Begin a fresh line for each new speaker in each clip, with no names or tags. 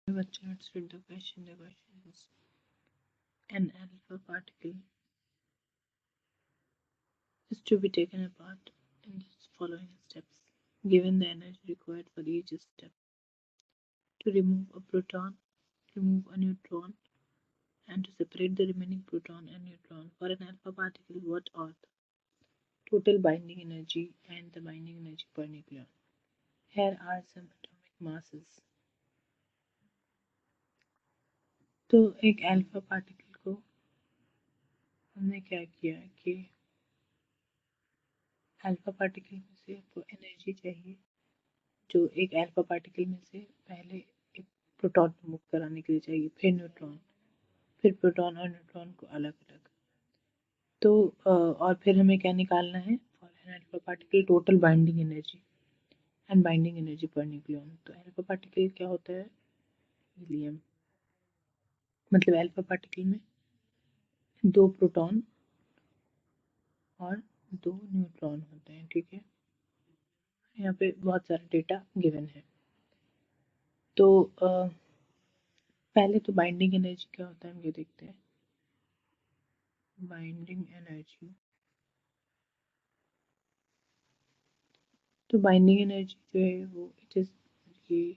Bachcha, let's read the question. The question is, an alpha particle is to be taken apart in the following steps, given the energy required for each step. To remove a proton, remove a neutron, and to separate the remaining proton and neutron. For an alpha particle, what are the total binding energy and the binding energy per nucleon? Here are some atomic masses. तो एक alpha particle को हमने क्या किया कि alpha particle में से आपको एनर्जी चाहिए, जो एक अल्फा पार्टिकल में से पहले एक प्रोटॉन रिमूव कराने के लिए चाहिए, फिर न्यूट्रॉन, फिर प्रोटॉन और न्यूट्रॉन को अलग अलग। तो और फिर हमें क्या निकालना है? For an alpha particle total binding energy and binding energy per nucleon. तो अल्फा पार्टिकल क्या होता है? हीलियम। मतलब अल्फा पार्टिकल में 2 प्रोटॉन और 2 न्यूट्रॉन होते हैं, ठीक है। यहाँ पे बहुत सारा डेटा गिवन है। तो पहले तो बाइंडिंग एनर्जी क्या होता है हम ये देखते हैं। बाइंडिंग एनर्जी, तो बाइंडिंग एनर्जी जो है वो इट इज़ ये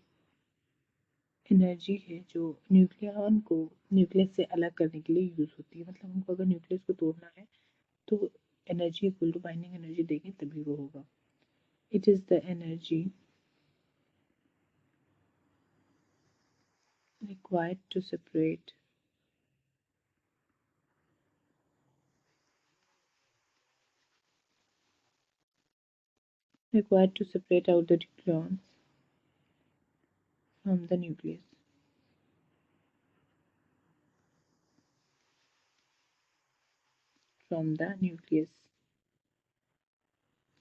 एनर्जी है जो न्यूक्लियन को न्यूक्लियस से अलग करने के लिए यूज़ होती है। मतलब हमको अगर न्यूक्लियस को तोड़ना है तो energy equal to binding energy देंगे तभी वो होगा। It is the energy required to separate out the nucleons from the nucleus.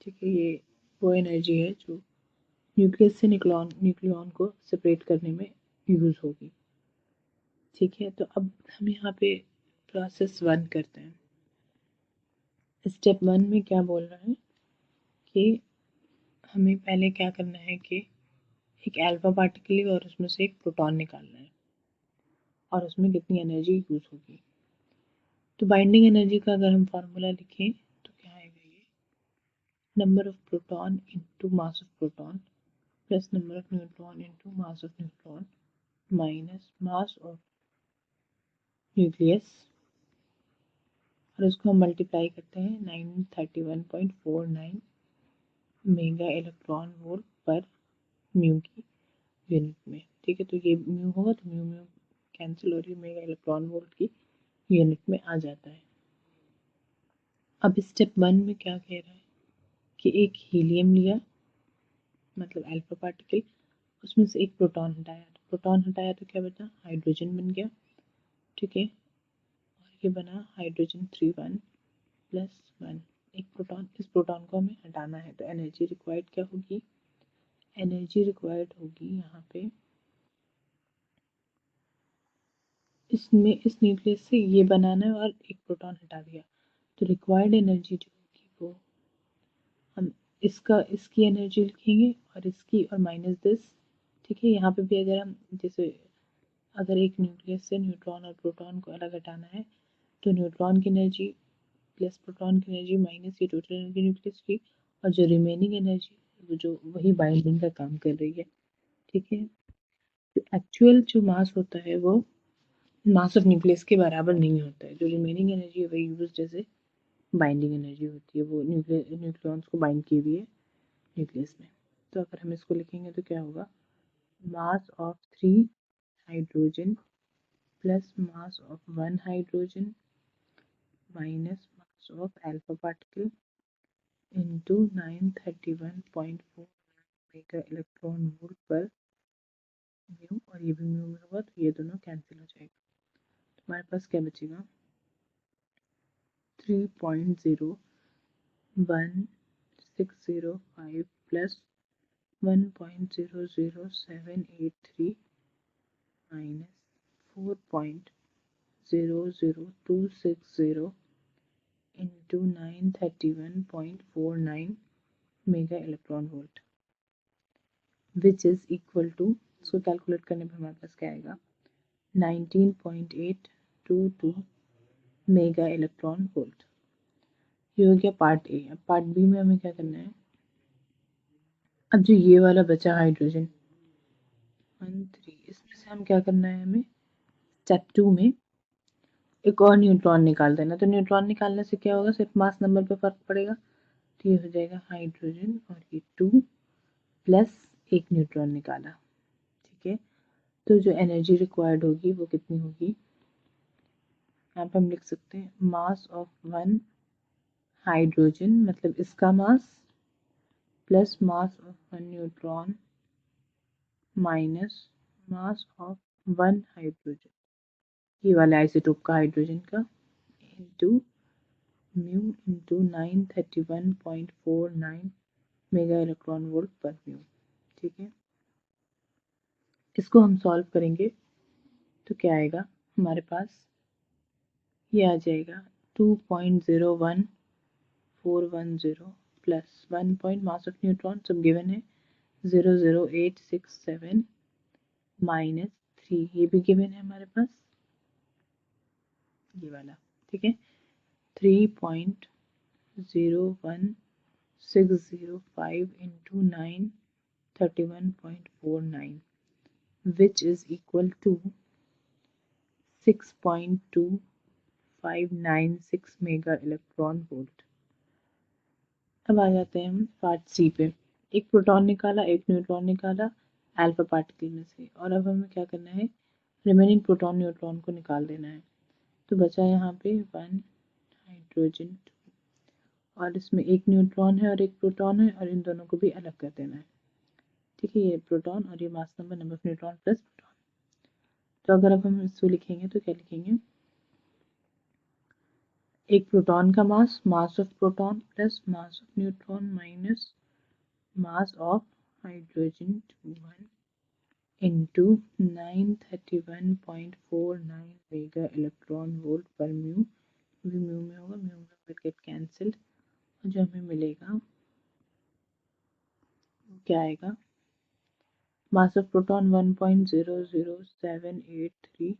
ठीक है, ये वो एनर्जी है जो न्यूक्लियस से न्यूक्लियन को सेपरेट करने में यूज़ होगी। ठीक है, तो अब हम यहाँ पे प्रोसेस 1 करते हैं। स्टेप 1 में क्या बोल रहा है कि हमें पहले क्या करना है कि एक अल्फा पार्टिकल और उसमें से एक प्रोटॉन निकालना है और उसमें कितनी एनर्जी यूज़ होगी। तो बाइंडिंग एनर्जी का अगर हम फार्मूला लिखें तो क्या आएगा? ये number of proton into mass of proton plus number of neutron into mass of neutron minus mass of nucleus, और उसको हम मल्टीप्लाई करते हैं 931.49 मेगा इलेक्ट्रॉन वोल्ट पर म्यू की यूनिट में। ठीक है, तो ये म्यू होगा तो म्यू म्यू कैंसिल हो रही है, मेगा इलेक्ट्रॉन वोल्ट की यूनिट में आ जाता है। अब स्टेप 1 में क्या कह रहा है कि एक हीलियम लिया, मतलब अल्फा पार्टिकल, उसमें से एक प्रोटॉन हटाया, तो प्रोटॉन हटाया तो क्या बचा? हाइड्रोजन बन गया। ठीक है, और ये बना हाइड्रोजन 3 प्लस 1, एक प्रोटॉन। इस प्रोटॉन को हमें हटाना है, तो एनर्जी रिक्वायर्ड क्या होगी? एनर्जी रिक्वायर्ड होगी यहाँ पे इसमें इस न्यूक्लियस से ये बनाना है और एक प्रोटॉन हटा दिया, तो रिक्वायर्ड एनर्जी जो होगी वो हम इसकी एनर्जी लिखेंगे और इसकी और माइनस दिस। ठीक है, यहाँ पे भी अगर हम जैसे अगर एक न्यूक्लियस से न्यूट्रॉन और प्रोटॉन को अलग हटाना है तो न्यूट्रॉन की एनर्जी प्लस प्रोटॉन की एनर्जी माइनस ये टोटल एनर्जी न्यूक्लियस की, और जो रिमेनिंग एनर्जी वो जो वही बाइंडिंग का काम कर रही है। ठीक है, तो एक्चुअल जो मास होता है वो मास ऑफ न्यूक्लियस के बराबर नहीं होता है। जो रिमेनिंग एनर्जी है वही यूज जैसे बाइंडिंग एनर्जी होती है, वो न्यूक्लियॉन्स को बाइंड की हुई है न्यूक्लियस में। तो अगर हम इसको लिखेंगे तो क्या होगा? Mass of 3 hydrogen plus mass of 1 hydrogen minus mass of alpha particle into 931.4 mega electron volt पर म्यू, और ये भी म्यू में होगा तो ये दोनों कैंसिल हो जाएगा। तो हमारे पास क्या बचेगा? 3.01605 plus 1.00783 minus 4.00260 into 931.49 mega electron volt, which is equal to इसको कैलकुलेट करने पर हमारे पास क्या आएगा, 19.822 मेगा इलेक्ट्रॉन वोल्ट। ये हो गया पार्ट ए। अब पार्ट बी में हमें क्या करना है, अब जो ये वाला बचा हाइड्रोजन 1 3, इसमें से हम क्या करना है, हमें स्टेप 2 में एक और न्यूट्रॉन निकाल देना। तो न्यूट्रॉन निकालने से क्या होगा, सिर्फ मास नंबर पे फर्क पड़ेगा। तो ये हो जाएगा हाइड्रोजन और ये 2 प्लस एक न्यूट्रॉन निकाला। ठीक है, तो जो एनर्जी रिक्वायर्ड होगी वो कितनी होगी, यहाँ पे हम लिख सकते हैं मास ऑफ 1 हाइड्रोजन, मतलब इसका mass, plus mass of 1 neutron minus mass of 1 hydrogen, ये वाला आइसोटोप का हाइड्रोजन का, into mu into 931.49 mega electron volt पर म्यू। ठीक है, इसको हम सॉल्व करेंगे तो क्या आएगा हमारे पास, ये आ जाएगा 2.01410 plus 1 point mass of neutron सब गिवन है 00867 माइनस 3, ये भी गिवन है हमारे पास, ये वाला। ठीक है, 3.01605 into 931.49 which is equal to 6.2596 mega electron volt. अब आ जाते हैं हम पार्ट सी पे। एक प्रोटॉन निकाला, एक न्यूट्रॉन निकाला अल्फा पार्टिकल में से, और अब हमें क्या करना है, रिमेनिंग प्रोटॉन न्यूट्रॉन को निकाल देना है। तो बचा यहाँ पे 1 हाइड्रोजन 2, और इसमें एक न्यूट्रॉन है और एक प्रोटॉन है, और इन दोनों को भी अलग कर देना है। ठीक है, ये प्रोटॉन और ये mass number of neutron plus proton. तो अगर अब हम इसको लिखेंगे तो क्या लिखेंगे, एक प्रोटॉन का mass, mass of proton plus mass of neutron minus mass of hydrogen 1 into 931.49 mega electron volt पर म्यू। भी म्यू में होगा, म्यू में गेट कैंसिल्ड, और जो हमें मिलेगा क्या आएगा, मास of proton 1.00783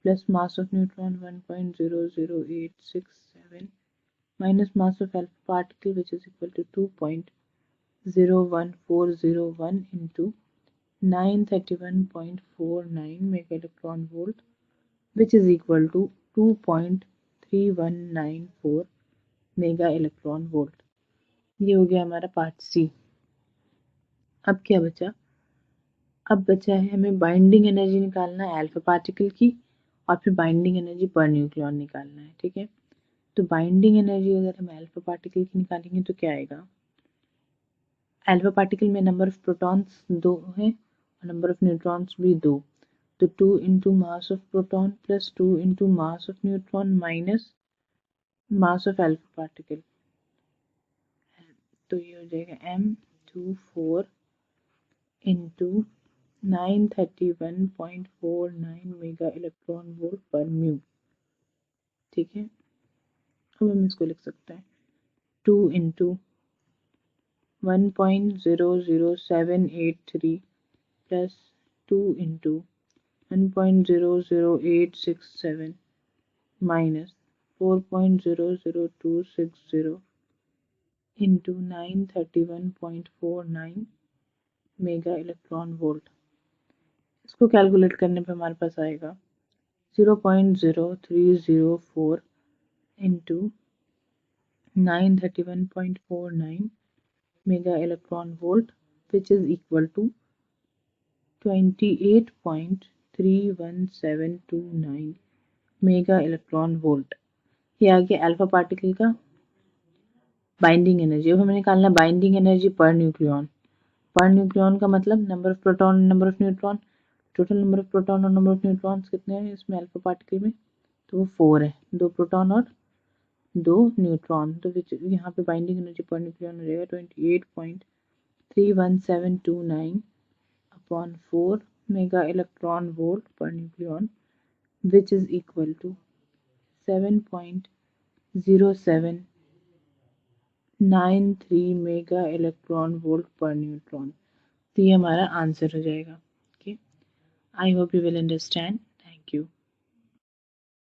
plus mass of neutron 1.00867 minus mass of alpha particle which is equal to 2.01401 into 931.49 mega electron volt which is equal to 2.3194 mega electron volt. ये हो गया हमारा पार्ट सी। अब क्या बचा, अब बचा है हमें बाइंडिंग एनर्जी निकालना है अल्फा पार्टिकल की, और फिर बाइंडिंग एनर्जी पर न्यूक्लियॉन निकालना है। ठीक है, तो बाइंडिंग एनर्जी अगर हम अल्फा पार्टिकल की निकालेंगे तो क्या आएगा, अल्फा पार्टिकल में नंबर ऑफ प्रोटॉन्स 2 है और नंबर ऑफ न्यूट्रॉन्स भी 2, तो 2 into mass of proton plus 2 into mass of neutron minus mass of alpha particle, तो ये हो जाएगा M24 into 931.49 mega electron volt पर म्यू। ठीक है, अब हम इसको लिख सकते हैं 2 into 1.00783 plus 2 into 1.00867 minus 4.00260 into 931.49 mega electron volt. इसको कैलकुलेट करने पे हमारे पास आएगा 0.0304 into 931.49 mega electron volt which is equal to 28.31729 mega electron volt. ये आ गया अल्फा पार्टिकल का बाइंडिंग एनर्जी। अब हमें निकालना बाइंडिंग एनर्जी पर न्यूक्लियॉन। पर न्यूक्लियॉन का मतलब number of proton, number of neutron, total number of proton और नंबर ऑफ न्यूट्रॉन्स कितने हैं इसमें अल्फा पार्टिकल में, तो वो 4 है, 2 प्रोटॉन और 2 न्यूट्रॉन। तो यहाँ पे बाइंडिंग एनर्जी पर न्यूक्लियॉन हो जाएगा 28.31729 upon 4 mega electron volt per nucleon which is equal to 7.0793 mega electron volt per neutron. तो ये हमारा आंसर हो जाएगा। Okay. I hope you will understand. Thank you.